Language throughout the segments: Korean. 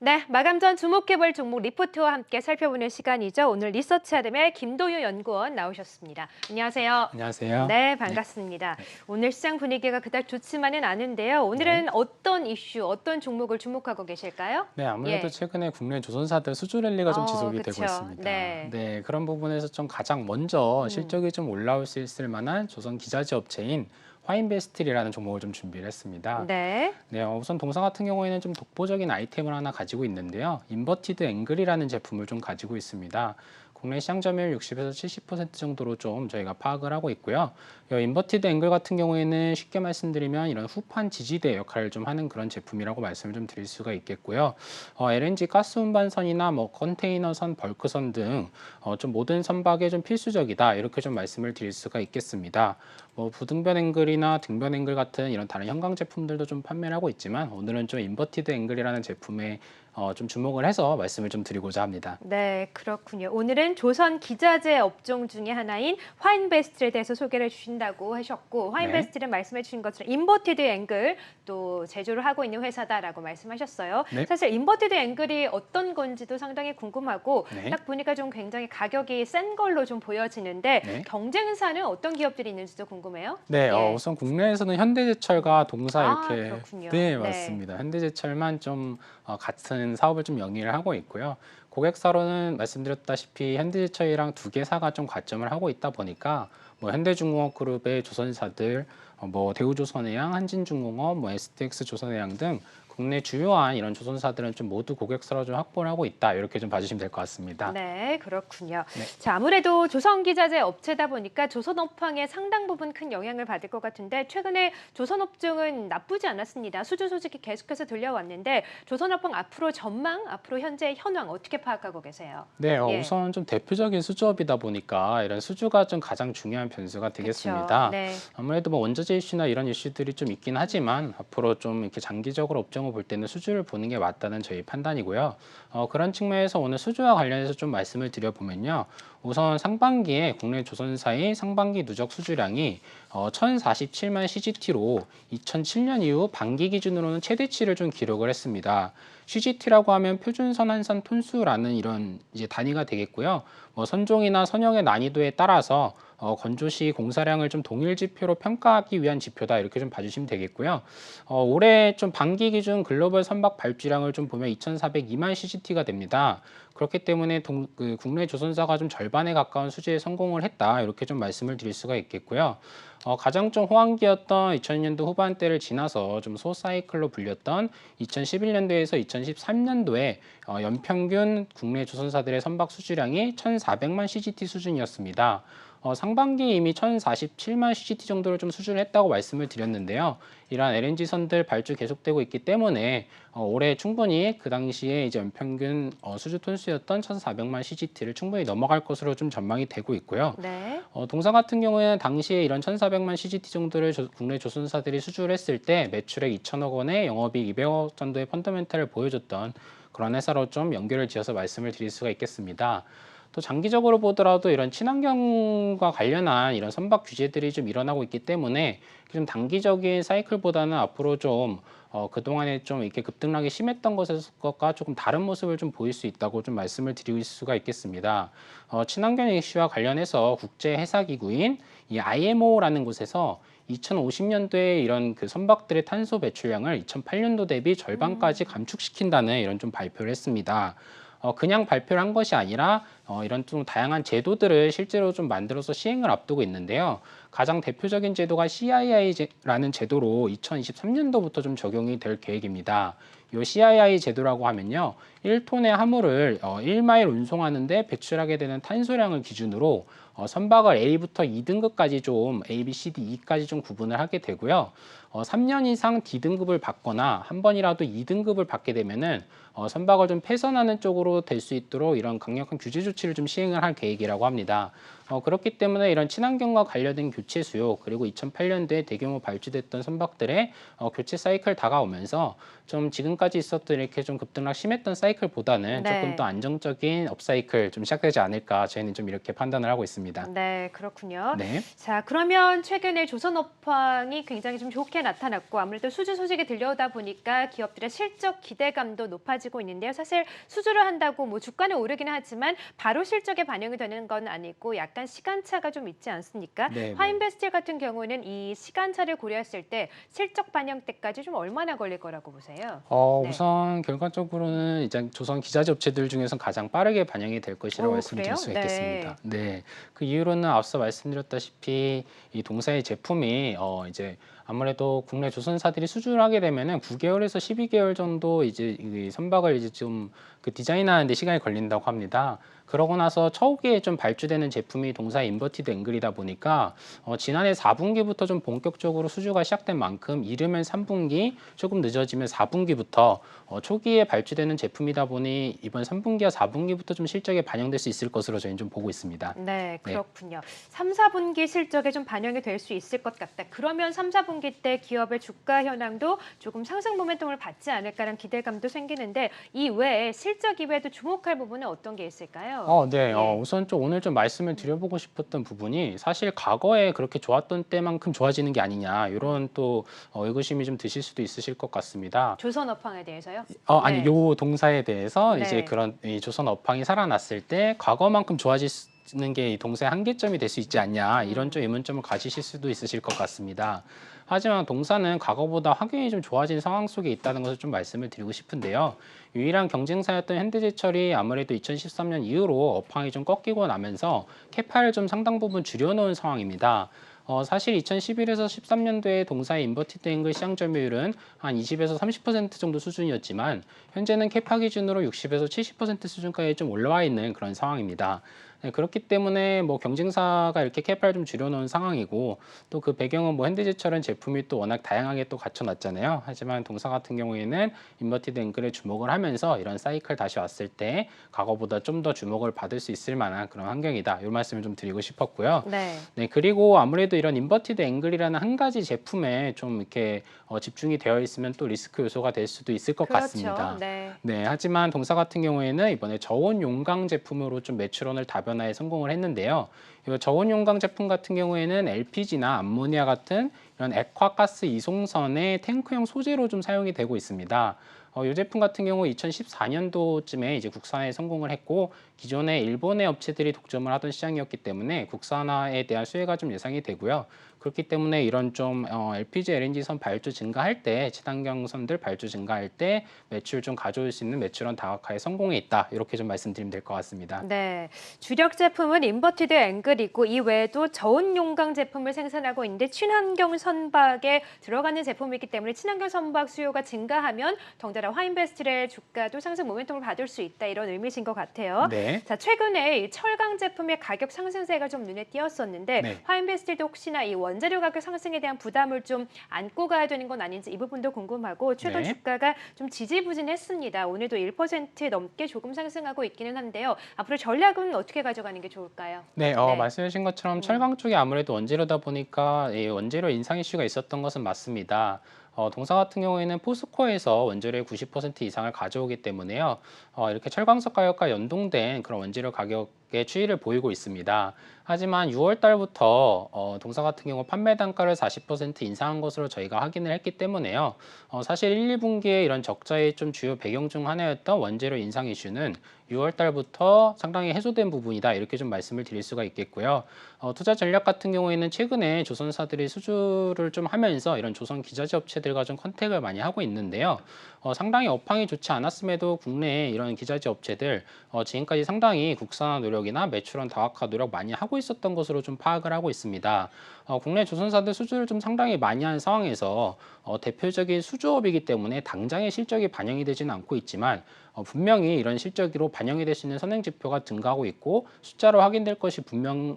네, 마감 전 주목해볼 종목 리포트와 함께 살펴보는 시간이죠. 오늘 리서치 아담의 김도유 연구원 나오셨습니다. 안녕하세요. 안녕하세요. 네, 네. 반갑습니다. 네. 오늘 시장 분위기가 그닥 좋지만은 않은데요. 네. 오늘은 어떤 이슈, 어떤 종목을 주목하고 계실까요? 네, 아무래도 예. 최근에 국내 조선사들 수주 랠리가 좀 지속이 되고 그쵸. 있습니다. 네. 네, 그런 부분에서 좀 가장 먼저 음. 실적이 좀 올라올 수 있을 만한 조선 기자재 업체인 화인베스트리라는 종목을 좀 준비를 했습니다. 네. 네, 우선 동사 같은 경우에는 좀 독보적인 아이템을 하나 가지고 있는데요. 인버티드 앵글이라는 제품을 좀 가지고 있습니다. 국내 시장 점유율 60에서 70% 정도로 좀 저희가 파악을 하고 있고요. 이 인버티드 앵글 같은 경우에는 쉽게 말씀드리면 이런 후판 지지대 역할을 좀 하는 그런 제품이라고 말씀을 좀 드릴 수가 있겠고요. LNG 가스 운반선이나 뭐 컨테이너선, 벌크선 등 좀 모든 선박에 좀 필수적이다 이렇게 좀 말씀을 드릴 수가 있겠습니다. 뭐 부등변 앵글이나 등변 앵글 같은 이런 다른 형광 제품들도 좀 판매를 하고 있지만 오늘은 좀 인버티드 앵글이라는 제품에 좀 주목을 해서 말씀을 좀 드리고자 합니다. 네, 그렇군요. 오늘은 조선 기자재 업종 중에 하나인 화인베스트에 대해서 소개를 주신다고 하셨고, 네. 화인베스트는 말씀해 주신 것처럼 인버티드 앵글 또 제조를 하고 있는 회사다라고 말씀하셨어요. 네. 사실 인버티드 앵글이 어떤 건지도 상당히 궁금하고, 네. 딱 보니까 좀 굉장히 가격이 센 걸로 좀 보여지는데 네. 경쟁사는 어떤 기업들이 있는지도 궁금해요. 네, 예. 우선 국내에서는 현대제철과 동사 아, 이렇게 그렇군요. 네, 네. 맞습니다. 현대제철만 좀 같은 사업을 좀 영위를 하고 있고요. 고객사로는 말씀드렸다시피 현대제철이랑 두 개사가 좀 관점을 하고 있다 보니까 뭐 현대중공업그룹의 조선사들, 뭐 대우조선해양, 한진중공업, 뭐 STX 조선해양 등 국내 주요한 이런 조선사들은 좀 모두 고객사로 좀 확보를 하고 있다 이렇게 좀 봐주시면 될 것 같습니다. 네, 그렇군요. 네. 자, 아무래도 조선기자재 업체다 보니까 조선업황에 상당 부분 큰 영향을 받을 것 같은데 최근에 조선업종은 나쁘지 않았습니다. 수주 소식이 계속해서 들려왔는데 조선업황 앞으로 전망, 앞으로 현재 현황 어떻게 파악하고 계세요? 네, 예, 우선 좀 대표적인 수주업이다 보니까 이런 수주가 좀 가장 중요한 변수가 그렇죠. 되겠습니다. 네. 아무래도 뭐 원자재 이슈나 이런 이슈들이 좀 있긴 하지만 앞으로 좀 이렇게 장기적으로 업종을 볼 때는 수주를 보는 게 맞다는 저희 판단이고요. 그런 측면에서 오늘 수주와 관련해서 좀 말씀을 드려보면요. 우선 상반기에 국내 조선사의 상반기 누적 수주량이 1047만 CGT로 2007년 이후 반기 기준으로는 최대치를 좀 기록을 했습니다. CGT라고 하면 표준선한선 톤수라는 이런 이제 단위가 되겠고요. 뭐 선종이나 선형의 난이도에 따라서 건조 시 공사량을 좀 동일 지표로 평가하기 위한 지표다 이렇게 좀 봐주시면 되겠고요. 올해 좀 반기 기준 글로벌 선박 발주량을 좀 보면 2,402만 CGT가 됩니다. 그렇기 때문에 국내 조선사가 좀 절반에 가까운 수주에 성공을 했다 이렇게 좀 말씀을 드릴 수가 있겠고요. 가장 좀 호황기였던 2000년도 후반대를 지나서 좀 소사이클로 불렸던 2011년도에서 2013년도에 연평균 국내 조선사들의 선박 수주량이 1,400만 CGT 수준이었습니다. 상반기에 이미 1,047만 CGT 정도를 좀 수주를 했다고 말씀을 드렸는데요. 이러한 LNG 선들 발주 계속되고 있기 때문에 올해 충분히 그 당시에 이제 연평균 수주 톤수였던 1,400만 CGT를 충분히 넘어갈 것으로 좀 전망이 되고 있고요. 네. 동사 같은 경우에는 당시에 이런 1,400만 CGT 정도를 국내 조선사들이 수주를 했을 때 매출액 2천억 원에 영업이익 200억 정도의 펀더멘탈을 보여줬던 그런 회사로 좀 연결을 지어서 말씀을 드릴 수가 있겠습니다. 또 장기적으로 보더라도 이런 친환경과 관련한 이런 선박 규제들이 좀 일어나고 있기 때문에 좀 단기적인 사이클보다는 앞으로 좀 그동안에 좀 이렇게 급등락이 심했던 것과 조금 다른 모습을 좀 보일 수 있다고 좀 말씀을 드릴 수가 있겠습니다. 친환경 이슈와 관련해서 국제 해사 기구인 이 IMO라는 곳에서 2050년도에 이런 그 선박들의 탄소 배출량을 2008년도 대비 절반까지 감축시킨다는 이런 좀 발표를 했습니다. 그냥 발표를 한 것이 아니라 이런 좀 다양한 제도들을 실제로 좀 만들어서 시행을 앞두고 있는데요. 가장 대표적인 제도가 CII라는 제도로 2023년도부터 좀 적용이 될 계획입니다. 이 CII 제도라고 하면요. 1톤의 화물을 1마일 운송하는데 배출하게 되는 탄소량을 기준으로 선박을 A부터 2등급까지 좀 A, B, C, D, E까지 좀 구분을 하게 되고요. 3년 이상 D등급을 받거나 한 번이라도 2등급을 받게 되면은 선박을 좀 폐선하는 쪽으로 될 수 있도록 이런 강력한 규제 조치를 좀 시행을 할 계획이라고 합니다. 그렇기 때문에 이런 친환경과 관련된 교체 수요 그리고 2008년도에 대규모 발주됐던 선박들의 교체 사이클 다가오면서 좀 지금까지 지금까지 있었던 이렇게 좀 급등락 심했던 사이클보다는 네. 조금 더 안정적인 업사이클 좀 시작되지 않을까 저희는 좀 이렇게 판단을 하고 있습니다. 네, 그렇군요. 네. 자, 그러면 최근에 조선업황이 굉장히 좀 좋게 나타났고 아무래도 수주 소식이 들려오다 보니까 기업들의 실적 기대감도 높아지고 있는데요. 사실 수주를 한다고 뭐 주가는 오르기는 하지만 바로 실적에 반영이 되는 건 아니고 약간 시간차가 좀 있지 않습니까? 네, 화인베스트 같은 경우는 이 시간차를 고려했을 때 실적 반영 때까지 좀 얼마나 걸릴 거라고 보세요? 네. 우선 결과적으로는 이제 조선 기자재 업체들 중에서 가장 빠르게 반영이 될 것이라고 오, 말씀드릴 그래요? 수가 네. 있겠습니다. 네. 그 이유로는 앞서 말씀드렸다시피 이 동사의 제품이 이제 아무래도 국내 조선사들이 수주를 하게 되면은 9개월에서 12개월 정도 이제 이 선박을 이제 좀 그 디자인하는 데 시간이 걸린다고 합니다. 그러고 나서 초기에 좀 발주되는 제품이 동사의 인버티드 앵글이다 보니까 지난해 4분기부터 좀 본격적으로 수주가 시작된 만큼 이르면 3분기, 조금 늦어지면 4분기부터 초기에 발주되는 제품이다 보니 이번 3분기와 4분기부터 좀 실적에 반영될 수 있을 것으로 저희는 좀 보고 있습니다. 네, 그렇군요. 3, 4분기 실적에 좀 반영이 될 수 있을 것 같다. 그러면 3, 4분기 때 기업의 주가 현황도 조금 상승 모멘텀을 받지 않을까라는 기대감도 생기는데 이 외에 실적 이외에도 주목할 부분은 어떤 게 있을까요? 네. 예. 우선 좀 오늘 좀 말씀을 드려보고 싶었던 부분이 사실 과거에 그렇게 좋았던 때만큼 좋아지는 게 아니냐 이런 또 의구심이 좀 드실 수도 있으실 것 같습니다. 조선업황에 대해서요? 아니 네. 요 동사에 대해서 이제 네. 그런 이 조선 업황이 살아났을 때 과거만큼 좋아지는 게 이 동사의 한계점이 될 수 있지 않냐 이런 좀 의문점을 가지실 수도 있으실 것 같습니다. 하지만 동사는 과거보다 확연히 좀 좋아진 상황 속에 있다는 것을 좀 말씀을 드리고 싶은데요. 유일한 경쟁사였던 현대제철이 아무래도 2013년 이후로 업황이 좀 꺾이고 나면서 캐파를 좀 상당 부분 줄여놓은 상황입니다. 사실 2011에서 13년도에 동사의 인버티드 앵글 시장 점유율은 한 20에서 30% 정도 수준이었지만 현재는 캐파 기준으로 60에서 70% 수준까지 좀 올라와 있는 그런 상황입니다. 네, 그렇기 때문에 뭐 경쟁사가 이렇게 캐파를 좀 줄여놓은 상황이고 또 그 배경은 뭐 현대제철은 제품이 또 워낙 다양하게 또 갖춰놨잖아요. 하지만 동사 같은 경우에는 인버티드 앵글에 주목을 하면서 이런 사이클 다시 왔을 때 과거보다 좀 더 주목을 받을 수 있을 만한 그런 환경이다. 이 말씀을 좀 드리고 싶었고요. 네. 네, 그리고 아무래도 이런 인버티드 앵글이라는 한 가지 제품에 좀 이렇게 집중이 되어 있으면 또 리스크 요소가 될 수도 있을 것 그렇죠. 같습니다. 네. 네, 하지만 동사 같은 경우에는 이번에 저온 용광 제품으로 좀 매출원을 다변화에 성공을 했는데요. 이 저온 용광 제품 같은 경우에는 LPG나 암모니아 같은 이런 액화가스 이송선의 탱크형 소재로 좀 사용이 되고 있습니다. 이 제품 같은 경우 2014년도쯤에 이제 국산화에 성공을 했고 기존의 일본의 업체들이 독점을 하던 시장이었기 때문에 국산화에 대한 수혜가 좀 예상이 되고요. 그렇기 때문에 이런 좀 LPG, LNG 선 발주 증가할 때 친환경 선들 발주 증가할 때 매출 좀 가져올 수 있는 매출원 다각화에 성공해 있다. 이렇게 좀 말씀드리면 될 것 같습니다. 네, 주력 제품은 인버티드 앵글이고 이 외에도 저온 용광 제품을 생산하고 있는데 친환경 선박에 들어가는 제품이기 때문에 친환경 선박 수요가 증가하면 덩달아 화인베스트의 주가도 상승 모멘텀을 받을 수 있다 이런 의미신 것 같아요. 네. 자, 최근에 이 철강 제품의 가격 상승세가 좀 눈에 띄었었는데 네. 화인베스트도 혹시나 이 원자료 가격 상승에 대한 부담을 좀 안고 가야 되는 건 아닌지 이 부분도 궁금하고 최근 네. 주가가 좀 지지부진했습니다. 오늘도 1% 넘게 조금 상승하고 있기는 한데요. 앞으로 전략은 어떻게 가져가는 게 좋을까요? 네, 네. 말씀하신 것처럼 철강 쪽이 아무래도 원재료다 보니까 이 원재료 인상 이슈가 있었던 것은 맞습니다. 동사 같은 경우에는 포스코에서 원재료의 90% 이상을 가져오기 때문에요. 이렇게 철광석 가격과 연동된 그런 원재료 가격의 추이를 보이고 있습니다. 하지만 6월 달부터 동사 같은 경우 판매 단가를 40% 인상한 것으로 저희가 확인을 했기 때문에요. 사실 1, 2분기에 이런 적자의 좀 주요 배경 중 하나였던 원재료 인상 이슈는 6월 달부터 상당히 해소된 부분이다. 이렇게 좀 말씀을 드릴 수가 있겠고요. 투자 전략 같은 경우에는 최근에 조선사들이 수주를 좀 하면서 이런 조선 기자재 업체들과 좀 컨택을 많이 하고 있는데요. 상당히 업황이 좋지 않았음에도 국내에 이런 기자재 업체들 지금까지 상당히 국산화 노력이나 매출원 다각화 노력 많이 하고 있었던 것으로 좀 파악을 하고 있습니다. 국내 조선사들 수주를 좀 상당히 많이 한 상황에서 대표적인 수주업이기 때문에 당장의 실적이 반영이 되지는 않고 있지만 분명히 이런 실적으로 반영이 될 수 있는 선행 지표가 증가하고 있고 숫자로 확인될 것이 분명히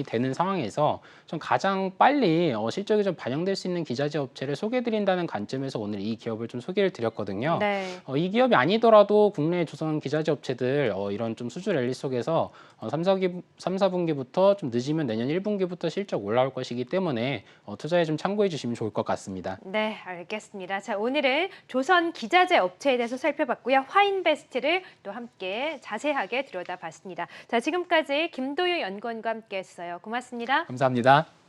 되는 상황에서 좀 가장 빨리 실적이 좀 반영될 수 있는 기자재 업체를 소개해드린다는 관점에서 오늘 이 기업을 좀 소개를 드렸거든요. 네. 이 기업이 아니더라도 국내 조선 기자재 업체들 이런 좀 수주 랠리 속에서 3, 4분기부터 좀 늦으면 내년 1분기부터 실적 올라올 것이기 때문에 투자에 좀 참고해 주시면 좋을 것 같습니다. 네, 알겠습니다. 자, 오늘은 조선 기자재 업체에 대해서 살펴봤고요. 화인베스트를 또 함께 자세하게 들여다봤습니다. 자, 지금까지 김도유 연구원과 함께했어요. 고맙습니다. 감사합니다.